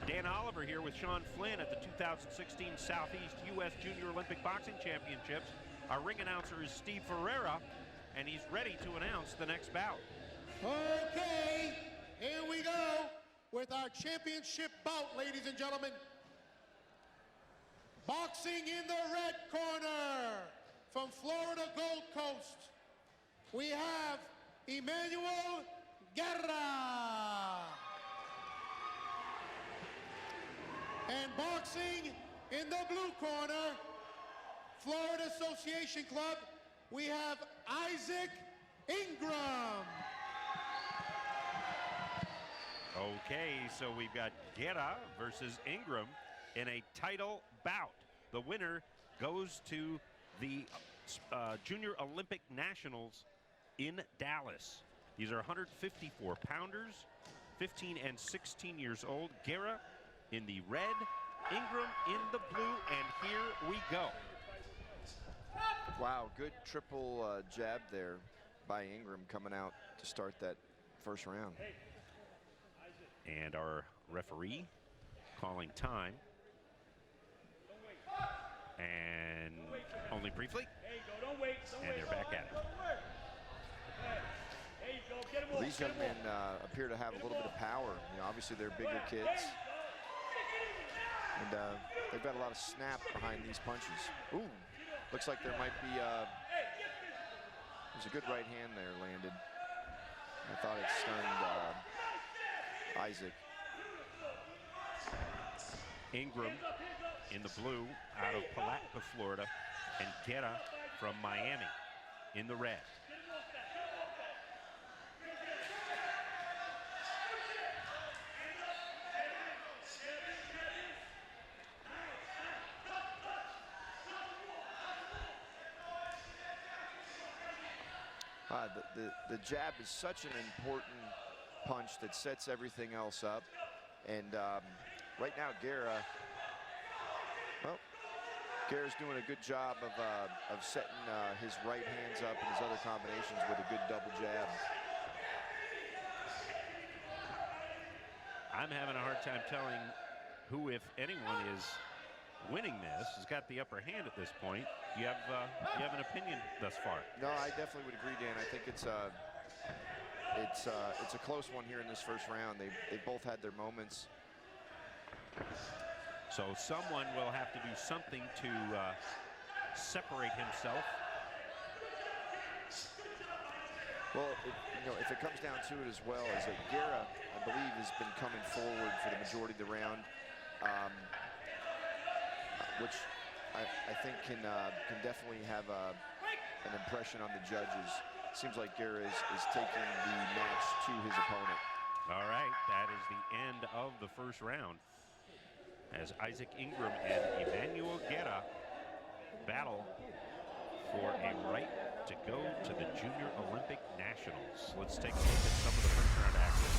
Dan Oliver here with Sean Flynn at the 2016 Southeast U.S. Junior Olympic Boxing Championships. Our ring announcer is Steve Ferreira, and he's ready to announce the next bout. Okay, here we go with our championship bout, ladies and gentlemen. Boxing in the red corner from Florida Gold Coast, we have Emmanuel Guerra. And boxing in the blue corner, Florida Association Club, we have Isaac Ingram. Okay, so we've got Guerra versus Ingram in a title bout. The winner goes to the Junior Olympic Nationals in Dallas. These are 154 pounders, 15 and 16 years old. Guerra in the red, Ingram in the blue, and here we go. Wow, good triple jab there by Ingram coming out to start that first round. And our referee calling time. And only briefly. And they're back at it. Well, these young men appear to have a little bit of power. You know, obviously they're bigger kids. And they've got a lot of snap behind these punches. Ooh, looks like there might be, there's a good right hand there landed. I thought it stunned Isaac. Ingram in the blue out of Palatka, Florida, and Guerra from Miami in the red. The jab is such an important punch that sets everything else up. And right now, Guerra's doing a good job of setting his right hands up and his other combinations with a good double jab. I'm having a hard time telling who, if anyone, is winning this. Has got the upper hand at this point. You have an opinion thus far? No, I definitely would agree, Dan. I think it's a close one here in this first round. They both had their moments. So someone will have to do something to separate himself. Well, if it comes down to it as well, is that Guerra, I believe, has been coming forward for the majority of the round, which I think can definitely have an impression on the judges. Seems like Guerra is taking the match to his opponent. All right, that is the end of the first round, as Isaac Ingram and Emmanuel Guerra battle for a right to go to the Junior Olympic Nationals. Let's take a look at some of the first round action.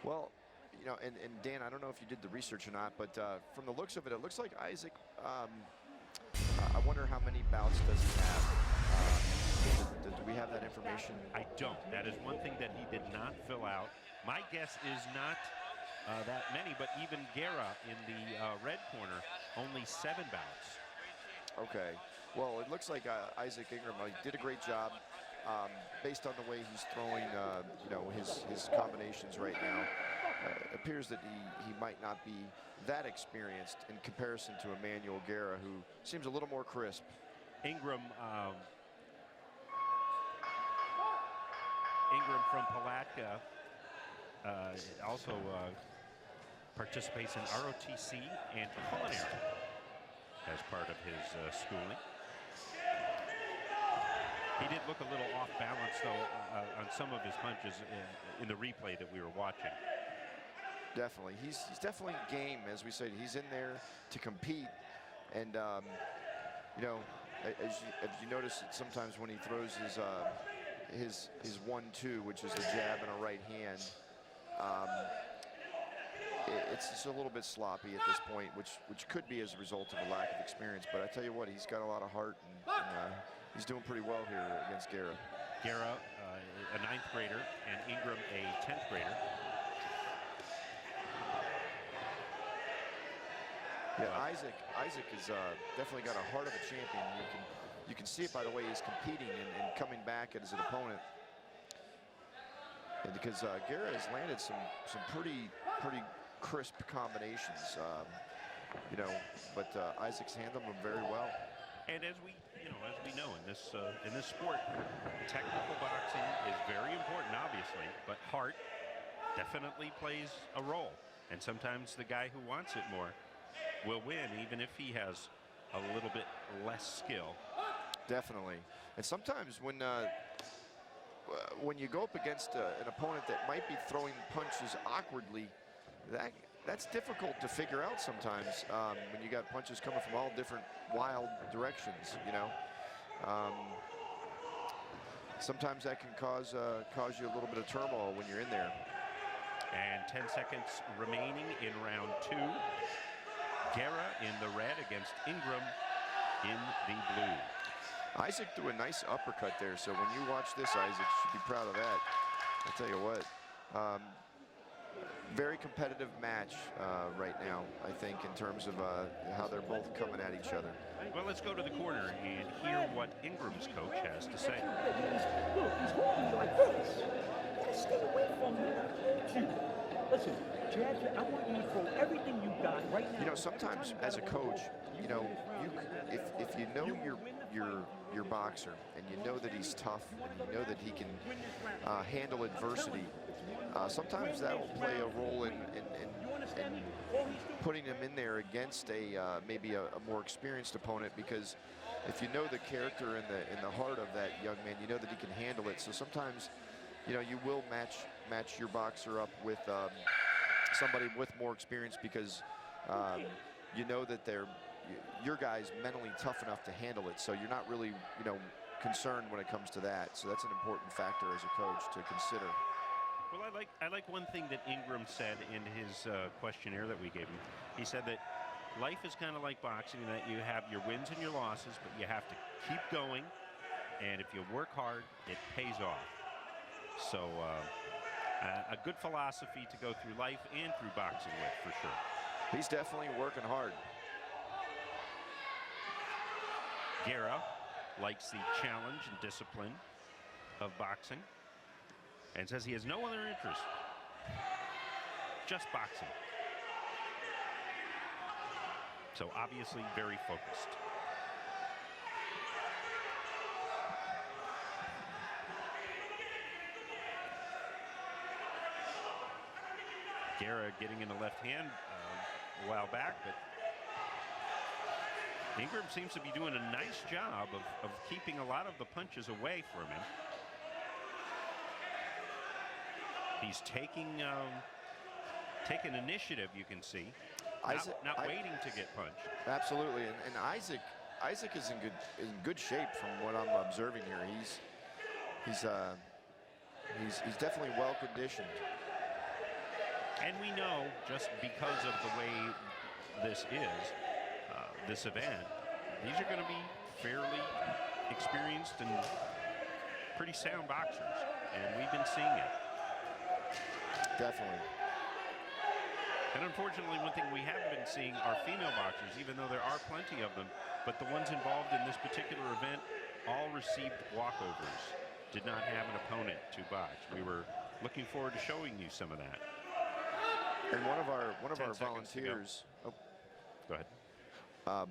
Well, you know, and Dan, I don't know if you did the research or not, but from the looks of it, it looks like Isaac, I wonder how many bouts does he have? Do we have that information? I don't. That is one thing that he did not fill out. My guess is not that many, but even Guerra in the red corner, only 7 bouts. Okay. Well, it looks like Isaac Ingram did a great job based on the way he's throwing, you know, his combinations right now. It appears that he might not be that experienced in comparison to Emmanuel Guerra, who seems a little more crisp. Ingram from Palatka also participates in ROTC and culinary as part of his schooling. He did look a little off balance, though, on some of his punches in the replay that we were watching. Definitely. He's definitely game, as we said. He's in there to compete. And, you know, as you notice, sometimes when he throws his 1-2, which is a jab and a right hand, it's just a little bit sloppy at this point, which could be as a result of a lack of experience. But I tell you what, he's got a lot of heart, and he's doing pretty well here against Guerra. Guerra, a 9th grader, and Ingram, a 10th grader. Yeah, Isaac has definitely got a heart of a champion. You can see it by the way he's competing and coming back as an opponent. And because Guerra has landed some pretty crisp combinations, you know, but Isaac's handled them very well. And as we know in this sport, technical boxing is very important, obviously, but heart definitely plays a role. And sometimes the guy who wants it more will win, even if he has a little bit less skill. Definitely. And sometimes when you go up against an opponent that might be throwing punches awkwardly, that's difficult to figure out sometimes when you got punches coming from all different wild directions, you know. Sometimes that can cause you a little bit of turmoil when you're in there. And 10 seconds remaining in round 2. Guerra in the red against Ingram in the blue. Isaac threw a nice uppercut there, so when you watch this, Isaac should be proud of that. I'll tell you what. Very competitive match right now, I think, in terms of how they're both coming at each other. Well, let's go to the corner and hear what Ingram's coach has to say. Look, he's holding you like this. You gotta stay away from him. I told you. Listen, Chad, I want you to throw everything you got right now. You know, sometimes as a coach, you know, if you know your boxer and you know that he's tough and you know that he can handle adversity, sometimes that will play a role in putting him in there against maybe a more experienced opponent, because if you know the character and the heart of that young man, you know that he can handle it. So sometimes, you know, you will match your boxer up with somebody with more experience, because you know that your guy's mentally tough enough to handle it. So you're not really, you know, concerned when it comes to that. So that's an important factor as a coach to consider. Well, I like one thing that Ingram said in his questionnaire that we gave him. He said that life is kind of like boxing, that you have your wins and your losses, but you have to keep going, and if you work hard, it pays off. So a good philosophy to go through life and through boxing with, for sure. He's definitely working hard. Guerra likes the challenge and discipline of boxing and says he has no other interest, just boxing. So obviously very focused. Guerra getting in the left hand a while back, but Ingram seems to be doing a nice job of keeping a lot of the punches away from him. He's taking initiative, you can see. Not waiting to get punched. Absolutely, and Isaac is in good shape from what I'm observing here. He's definitely well conditioned. And we know, just because of the way this is, this event, these are going to be fairly experienced and pretty sound boxers, and we've been seeing it. Definitely. And unfortunately, one thing we haven't been seeing are female boxers, even though there are plenty of them, but the ones involved in this particular event all received walkovers, did not have an opponent to box. We were looking forward to showing you some of that. And one of our volunteers. Go ahead.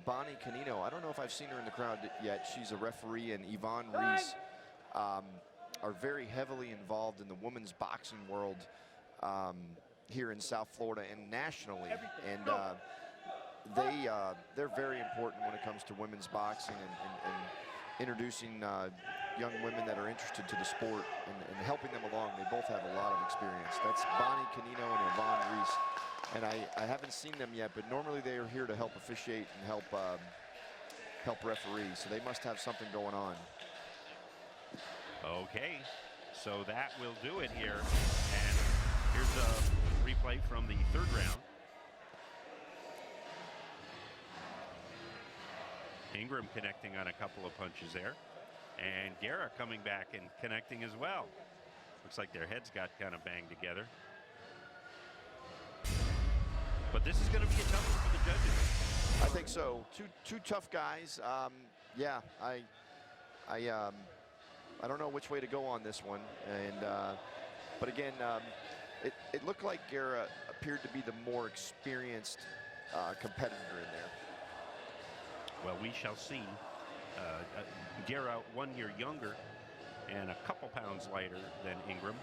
Bonnie Canino, I don't know if I've seen her in the crowd yet. She's a referee, and Yvonne Reese are very heavily involved in the women's boxing world here in South Florida and nationally. And they're very important when it comes to women's boxing and introducing young women that are interested to the sport and helping them along. They both have a lot of experience. That's Bonnie Canino and Yvonne Reese. And I haven't seen them yet, but normally they are here to help officiate and help referee. So they must have something going on. Okay, so that will do it here. And here's a replay from the third round. Ingram connecting on a couple of punches there. And Guerra coming back and connecting as well. Looks like their heads got kind of banged together. But this is going to be a tough one for the judges. I think so. Two tough guys. Yeah, I don't know which way to go on this one. And but again, it looked like Guerra appeared to be the more experienced competitor in there. Well, we shall see. Guerra 1 year younger and a couple pounds lighter than Ingram,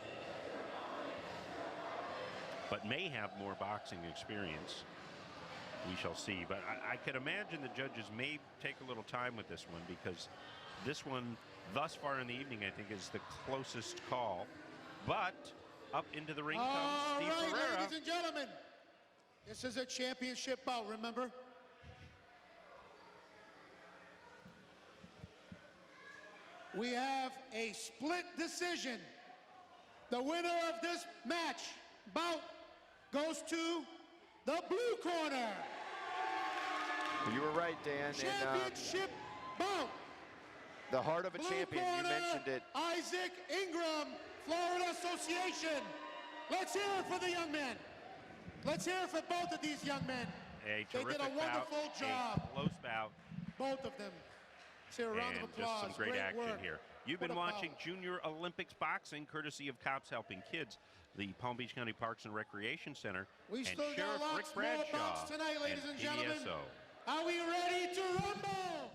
but may have more boxing experience. We shall see. But I could imagine the judges may take a little time with this one, because this one thus far in the evening, I think, is the closest call. But up into the ring comes Steve Ferreira. Ladies and gentlemen, this is a championship bout, remember? We have a split decision. The winner of this match, bout, goes to the blue corner. You were right, Dan. Championship bout. The heart of a Blue champion, you corner, mentioned it. Isaac Ingram, Florida Association. Let's hear it for the young men. Let's hear it for both of these young men. A They did a terrific wonderful bout, job. a close bout, Both of them. Let's hear a round and of applause. just some great action work. here. You've What been a watching bout. Junior Olympics boxing, courtesy of Cops Helping Kids, the Palm Beach County Parks and Recreation Center, We and still got Sheriff lots Rick more Bradshaw bouts tonight, ladies and gentlemen. PBSO. Are we ready to rumble?